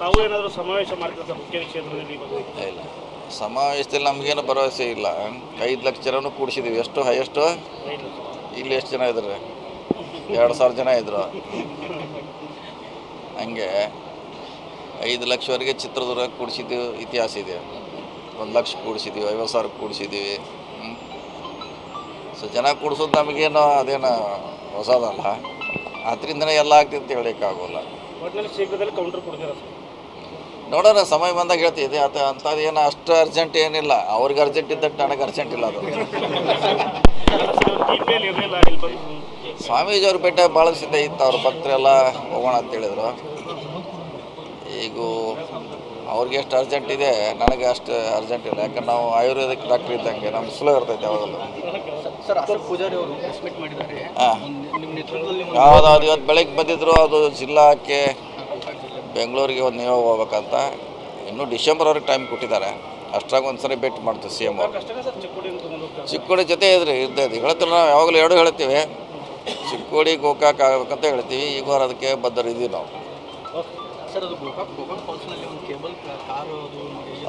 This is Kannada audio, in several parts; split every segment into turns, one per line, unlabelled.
ತಾವು ಏನಾದರೂ ಸಮಾವೇಶ ಮಾಡ್ತೀರಾ ಸರ್ ಹುಕ್ಕೇರಿ ಕ್ಷೇತ್ರದಲ್ಲಿ?
ಇಲ್ಲ, ಸಮಾವೇಶದಲ್ಲಿ ನಮಗೇನು ಭರವಸೆ ಇಲ್ಲ. 5 ಲಕ್ಷ ಜನನೂ ಕೂಡಿಸಿದ್ದೀವಿ. ಎಷ್ಟು ಹೈಯೆಸ್ಟು? ಇಲ್ಲಿ ಎಷ್ಟು ಜನ ಇದ್ದಾರೆ? 2,000 ಜನ ಇದ್ರು. ಹಂಗೆ 5 ಲಕ್ಷವರೆಗೆ ಚಿತ್ರದುರ್ಗ ಕೂಡಿಸಿದ್ದೀವಿ, ಇತಿಹಾಸ ಇದೆ. 1 ಲಕ್ಷ ಕೂಡಿಸಿದ್ದೀವಿ, 50,000 ಕೂಡಿಸಿದ್ದೀವಿ. ಸೊ ಜನ ಕೂಡಿಸೋದು ನಮಗೇನು ಅದೇನು ಹೊಸದಲ್ಲ. ಅದರಿಂದನೇ ಎಲ್ಲ ಆಗ್ತಿದೆ ಅಂತ ಹೇಳೋಕ್ಕಾಗೋಲ್ಲ.
ಒಟ್ಟಿನಲ್ಲಿ ಶೀಘ್ರದಲ್ಲಿ ಕೌಂಟರ್ ಕೊಡ್ತೀರಾ ಸರ್?
ನೋಡೋಣ, ಸಮಯ ಬಂದಾಗ ಹೇಳ್ತಿದ್ದೆ. ಅಂಥದ್ದು ಏನು ಅಷ್ಟು ಅರ್ಜೆಂಟ್ ಏನಿಲ್ಲ. ಅವ್ರಿಗೆ ಅರ್ಜೆಂಟ್ ಇದ್ದಟ್ಟು ನನಗೆ ಅರ್ಜೆಂಟ್ ಇಲ್ಲ. ಅದು ಸ್ವಾಮೀಜಿಯವ್ರ ಭೇಟಿ ಭಾಳ ಸಿದ್ಧ ಇತ್ತು. ಅವ್ರ ಭಕ್ತರೆಲ್ಲ ಹೋಗೋಣ ಅಂತ ಹೇಳಿದರು. ಈಗ ಅವ್ರಿಗೆ ಎಷ್ಟು ಅರ್ಜೆಂಟ್ ಇದೆ, ನನಗೆ ಅಷ್ಟು ಅರ್ಜೆಂಟ್ ಇಲ್ಲ. ಯಾಕಂದ್ರೆ ನಾವು ಆಯುರ್ವೇದಿಕ್ ಡಾಕ್ಟ್ರ್ ಇದ್ದಂಗೆ ನಮ್ಗೆ ಸ್ಲೋ ಇರ್ತೈತೆ ಯಾವಾಗಲೂ. ಹಾಂ, ಯಾವ್ದು ಇವತ್ತು ಬೆಳಗ್ಗೆ ಬಂದಿದ್ದರು. ಅದು ಜಿಲ್ಲಾಕ್ಕೆ ಬೆಂಗಳೂರಿಗೆ ಒಂದು ನೀವು ಹೋಗ್ಬೇಕಂತ. ಇನ್ನೂ ಡಿಸೆಂಬರ್ವರೆಗೆ ಟೈಮ್ ಕೊಟ್ಟಿದ್ದಾರೆ. ಅಷ್ಟ್ರಾಗ ಒಂದು ಸರಿ ಭೇಟಿ ಮಾಡ್ತೀವಿ ಸಿ ಎಮ್ ಅವರು. ಚಿಕ್ಕೋಡಿ ಜೊತೆ ಇದ್ರಿ ಇರ್ತೈತಿ. ಹೇಳ್ತೀವಿ ನಾವು, ಯಾವಾಗಲೂ ಎರಡು ಹೇಳ್ತೀವಿ. ಚಿಕ್ಕೋಡಿ ಗೋಕಾಕ್ ಆಗಬೇಕಂತ ಹೇಳ್ತೀವಿ. ಈಗ ಅದಕ್ಕೆ ಬದ್ಧರಿದ್ದೀವಿ ನಾವು.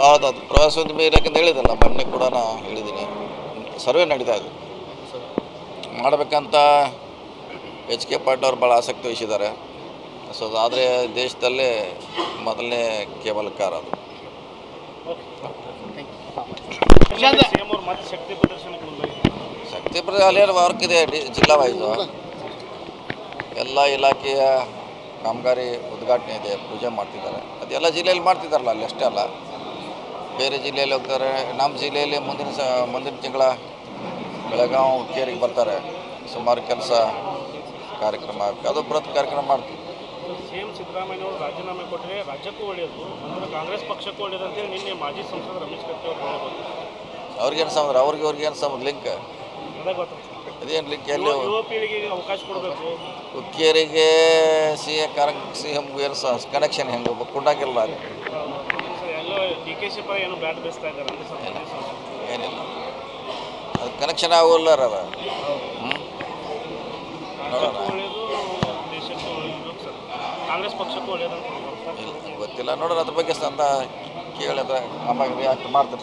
ಹೌದು, ಪ್ರವಾಸೋದ್ಯಮ ಇಲಾಖೆಯಿಂದ ಹೇಳಿದಲ್ಲ, ಮೊನ್ನೆ ಕೂಡ ನಾನು ಹೇಳಿದ್ದೀನಿ. ಸರ್ವೆ ನಡೀತಾ ಇದೆ ಮಾಡಬೇಕಂತ. ಎಚ್ ಕೆ ಪಾಟೀಲ್ ಅವರು ಭಾಳ ಆಸಕ್ತಿ ವಹಿಸಿದ್ದಾರೆ. ಸೊ ಆದರೆ ದೇಶದಲ್ಲೇ ಮೊದಲನೇ ಕೇಬಲ್ ಕಾರ್ ಅದು. ಶಕ್ತಿ ಪ್ರದರ್ಶನ ಅಲ್ಲೇನು ವರ್ಕ್ ಇದೆ, ಜಿಲ್ಲಾ ವೈಸು ಎಲ್ಲ ಇಲಾಖೆಯ ಕಾಮಗಾರಿ ಉದ್ಘಾಟನೆ ಇದೆ, ಪೂಜೆ ಮಾಡ್ತಿದ್ದಾರೆ. ಅದೆಲ್ಲ ಜಿಲ್ಲೆಯಲ್ಲಿ ಮಾಡ್ತಿದ್ದಾರಲ್ಲ, ಅಲ್ಲಿ ಅಷ್ಟೇ ಅಲ್ಲ, ಬೇರೆ ಜಿಲ್ಲೆಯಲ್ಲಿ ಹೋಗ್ತಾರೆ. ನಮ್ಮ ಜಿಲ್ಲೆಯಲ್ಲಿ ಮುಂದಿನ ತಿಂಗಳ ಬೆಳಗಾವಿ ಹುಕ್ಕೇರಿಗೆ ಬರ್ತಾರೆ. ಸುಮಾರು ಕೆಲಸ ಕಾರ್ಯಕ್ರಮ, ಅದು ಬೃಹತ್ ಕಾರ್ಯಕ್ರಮ ಮಾಡ್ತೀವಿ.
ಸಿಎಂ ಸಿದ್ದರಾಮಯ್ಯ ಅವರು ರಾಜೀನಾಮೆ ಕೊಟ್ಟರೆ ರಾಜ್ಯಕ್ಕೂ ಒಳ್ಳೆಯದು, ಅಂದರೆ ಕಾಂಗ್ರೆಸ್ ಪಕ್ಷಕ್ಕೂ ಒಳ್ಳೆಯದು ಅಂತೇಳಿ ನಿನ್ನೆ ಮಾಜಿ ಸಂಸದ ರಮೇಶ್ ಕತ್ತಿ ಅವರು ಹೇಳಿದ್ರು.
ಅವ್ರಿಗೇನು ಸಂಬಂಧ? ಅವ್ರಿಗೇನು ಸಂಬಂಧ? ಲಿಂಕ್ ಅದೇನು ಲಿಂಕ್? ಎಲ್ಲಿ
ಯುವ ಪೀಳಿಗೆಗೆ ಅವಕಾಶ ಕೊಡಬೇಕು.
ಹುಕ್ಕೇರಿಗೆ ಸಿ ಎಂ ಏನು ಕನೆಕ್ಷನ್ ಹೆಂಗೆ ಕೊಟ್ಟಾಗಿಲ್ಲ?
ಎಲ್ಲೋ ಡಿ ಕೆ ಶಿ ಪರ ಏನು ಬ್ಯಾಟ್ ಬೇಯಿಸ್ತಾ ಇದ್ದಾರೆ
ಏನಿಲ್ಲ, ಅದು ಕನೆಕ್ಷನ್ ಆಗೋಲ್ಲ. ಅದು
ಕಾಂಗ್ರೆಸ್ ಪಕ್ಷಕ್ಕೂ ಒಳ್ಳೆಯದು
ಗೊತ್ತಿಲ್ಲ, ನೋಡೋಣ. ಅದ್ರ ಬಗ್ಗೆ ಅಂತ ಕೇಳಿದ್ರೆ ಆಮೇಲೆ ರಿಯಾಕ್ಟ್ ಮಾಡ್ತಾರೆ.